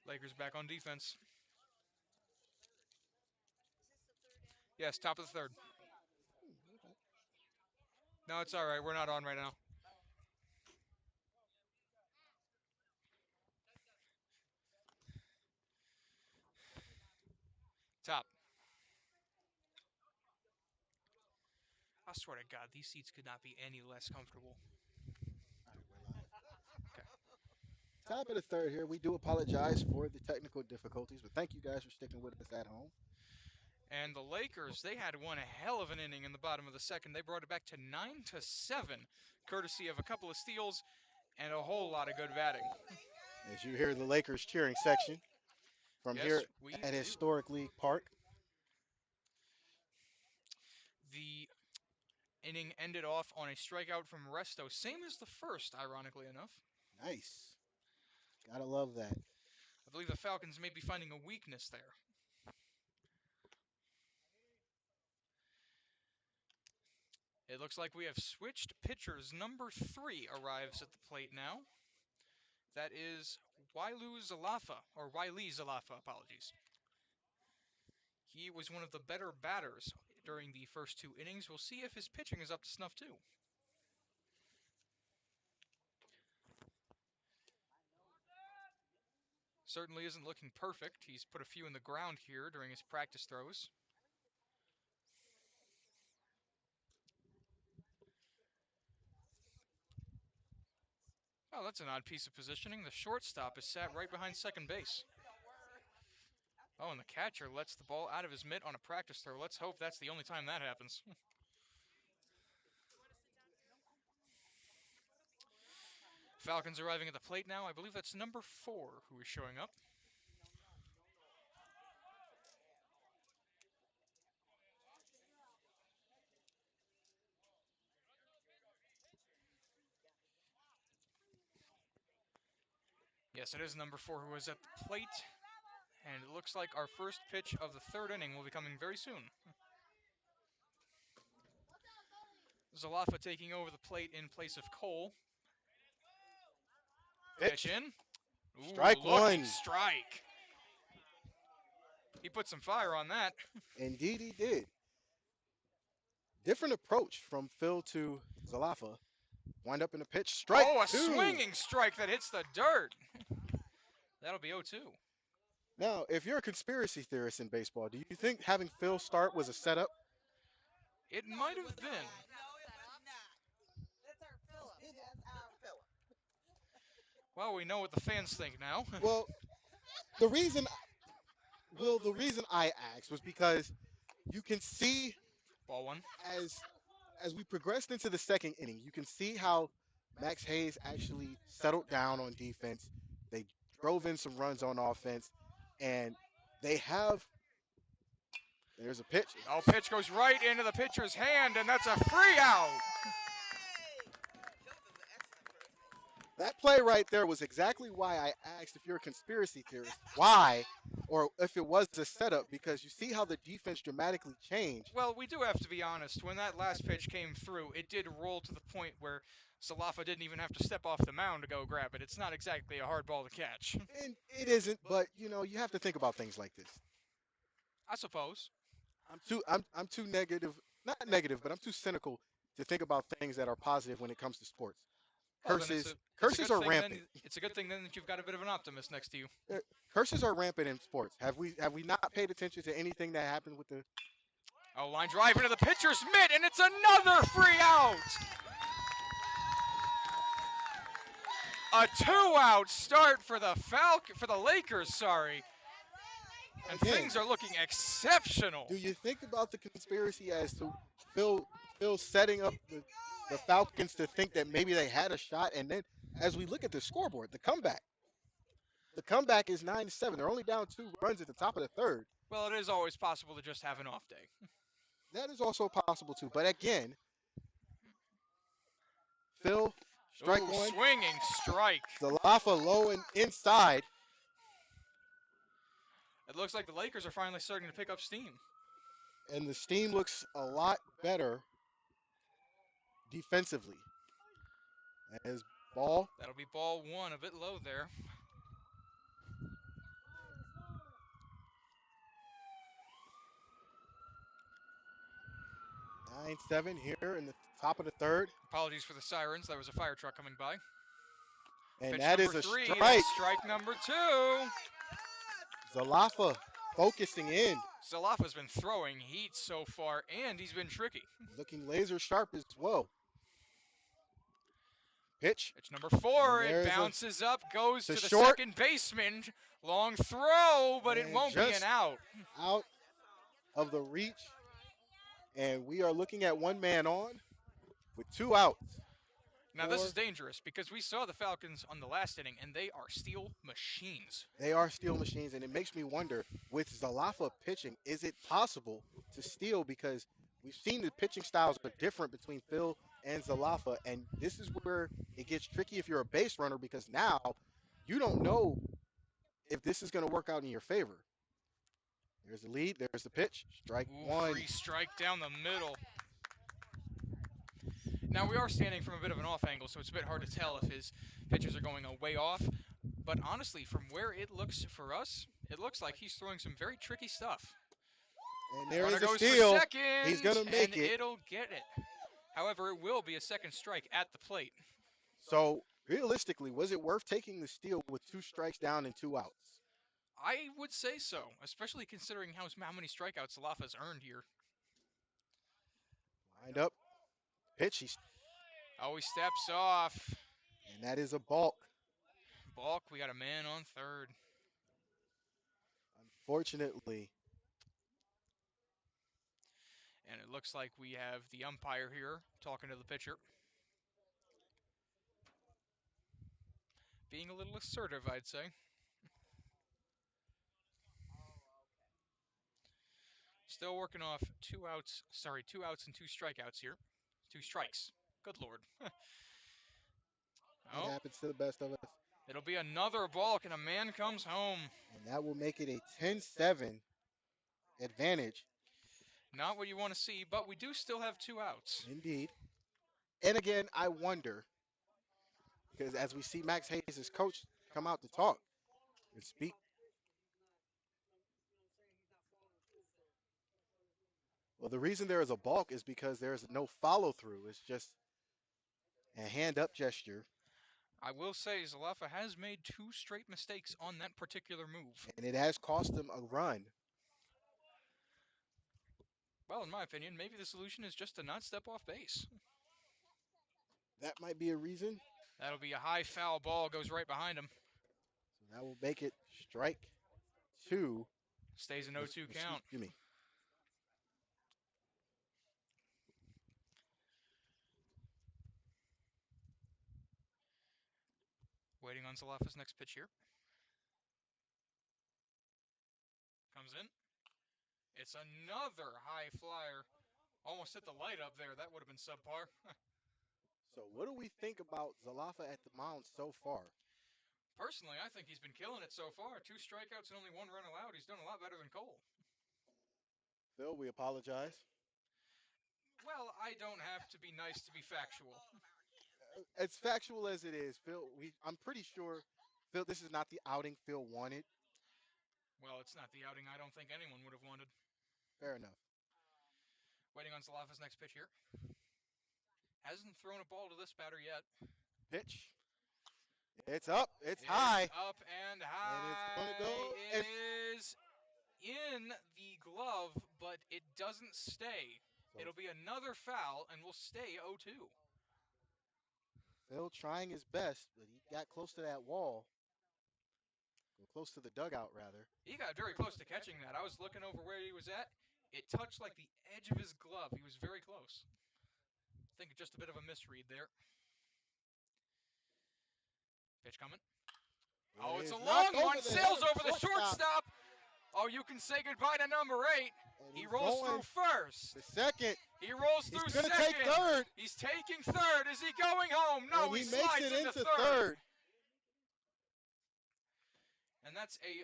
Lakers back on defense. Yes, top of the third. No, it's all right. We're not on right now. Top. I swear to God, these seats could not be any less comfortable. All right, we're live. Okay. Top of the third here. We do apologize for the technical difficulties, but thank you guys for sticking with us at home. And the Lakers, they had one hell of an inning in the bottom of the second. They brought it back to 9-7, courtesy of a couple of steals and a whole lot of good batting. As you hear the Lakers cheering section from Yes, here we at do. Historic League Park. The inning ended off on a strikeout from Resto, same as the first, ironically enough. Nice. Gotta love that. I believe the Falcons may be finding a weakness there. It looks like we have switched pitchers. Number 3 arrives at the plate now. That is Wailu Zalafa, or Wiley Zalafa, apologies. He was one of the better batters during the first 2 innings. We'll see if his pitching is up to snuff too. Certainly isn't looking perfect. He's put a few in the ground here during his practice throws. Oh, that's an odd piece of positioning. The shortstop is sat right behind second base. Oh, and the catcher lets the ball out of his mitt on a practice throw. Let's hope that's the only time that happens. Falcons arriving at the plate now. I believe that's number 4 who is showing up. Yes, it is number 4 who is at the plate. And it looks like our first pitch of the third inning will be coming very soon. Zalafa taking over the plate in place of Cole. Pitch Pitch. in. Ooh, Strike looking one. strike. He put some fire on that. Indeed, he did. Different approach from Phil to Zalafa. Wind up in the pitch. Strike Oh, a two. swinging strike that hits the dirt. That'll be 0-2. Now, if you're a conspiracy theorist in baseball, do you think having Phil start was a setup? It might have been. Well, we know what the fans think now. Well, the reason the reason I asked was because you can see Ball one. as as we progressed into the second inning, you can see how Max Hayes actually settled down on defense. They drove in some runs on offense, and they have. There's a pitch. Oh, pitch goes right into the pitcher's hand, and that's a free out. That play right there was exactly why I asked if you're a conspiracy theorist, why, or if it was a setup, because you see how the defense dramatically changed. Well, we do have to be honest. When that last pitch came through, it did roll to the point where Salafa didn't even have to step off the mound to go grab it. It's not exactly a hard ball to catch. And it isn't, but you have to think about things like this. I suppose. I'm too negative, not negative, but I'm too cynical to think about things that are positive when it comes to sports. Well, then it's a it's a Curses good are thing rampant. then. It's a good thing then that you've got a bit of an optimist next to you. Curses are rampant in sports. Have we not paid attention to anything that happened with the? Oh, line drive into the pitcher's mitt, and it's another free out. A 2-out start for the Lakers. Sorry, and Again, things are looking exceptional. do you think about the conspiracy as to Phil Phil setting up the Falcons to think that maybe they had a shot, and then as we look at the scoreboard, the comeback is 9-7. They're only down 2 runs at the top of the third. Well, it is always possible to just have an off day. That is also possible too. But again, Phil, strike Ooh, one. swinging strike. Zalafa low and inside. It looks like the Lakers are finally starting to pick up steam. And the steam looks a lot better defensively. As ball, That'll be ball one, a bit low there. 9-7 here in the top of the third. Apologies for the sirens. There was a fire truck coming by. And Pitch that number is a 3. strike. That's strike number 2. Zalafa focusing in, Zalafa's been throwing heat so far, and he's been tricky. looking laser sharp as well. Pitch. Pitch number 4. And It there's bounces up, goes to to the short. second baseman. Long throw, but it And won't be an just out. out of the reach. And we are looking at one man on with 2 outs. Now, this is dangerous because we saw the Falcons on the last inning, and they are steel machines. They are steel machines, and it makes me wonder, with Zalafa pitching, is it possible to steal? Because we've seen the pitching styles are different between Phil and Zalafa, and this is where it gets tricky if you're a base runner, because now you don't know if this is going to work out in your favor. There's the lead. There's the pitch. Strike Ooh, 1. free strike down the middle. Now, we are standing from a bit of an off angle, so it's a bit hard to tell if his pitches are going way off. But honestly, from where it looks for us, it looks like he's throwing some very tricky stuff. And there Runner is a goes steal. for second, He's going to make and it. it'll get it. However, it will be a second strike at the plate. So, realistically, was it worth taking the steal with 2 strikes down and 2 outs? I would say so, especially considering how many strikeouts Zalafa's earned here. Lined up. Pitch. He steps off. And that is a balk. Balk, we got a man on third. Unfortunately. And it looks like we have the umpire here talking to the pitcher. Being a little assertive, I'd say. Still working off 2 outs and 2 strikeouts here. 2 strikes. Good Lord. That happens to the best of us. It'll be another balk, and a man comes home. And that will make it a 10-7 advantage. Not what you want to see, but we do still have 2 outs. Indeed. And again, I wonder, because as we see Max Hayes' coach come out to talk and speak, well, the reason there is a balk is because there is no follow-through. It's just a hand-up gesture. I will say Zalafa has made 2 straight mistakes on that particular move. And it has cost him a run. Well, in my opinion, maybe the solution is just to not step off base. That might be a reason. That'll be a high foul ball, goes right behind him. So that will make it strike 2. Stays an 0-2 count. Excuse me. Waiting on Zalafa's next pitch here. Comes in. It's another high flyer. Almost hit the light up there. That would have been subpar. So what do we think about Zalafa at the mound so far? Personally, I think he's been killing it so far. 2 strikeouts and only 1 run allowed. He's done a lot better than Cole. Phil, we apologize. Well, I don't have to be nice to be factual. As factual as it is, Phil, I'm pretty sure, Phil, this is not the outing Phil wanted. Well, it's not the outing I don't think anyone would have wanted. Fair enough. Waiting on Zalafa's next pitch here. Hasn't thrown a ball to this batter yet. Pitch. It's up. It's high. Up and high. And it's going to go. It is in the glove, but it doesn't stay. So it'll be another foul, and we'll stay 0-2. Phil trying his best, but he got close to that wall. Close to the dugout, rather. He got very close to catching that. I was looking over where he was at. It touched like the edge of his glove. He was very close. I think just a bit of a misread there. Pitch coming. Oh, it's a long one. Sails over the shortstop. Oh, you can say goodbye to number 8. He rolls through first. The second. He rolls through second. He's going to take third. He's taking third. Is he going home? No, and he makes slides it into into third. third. And that's a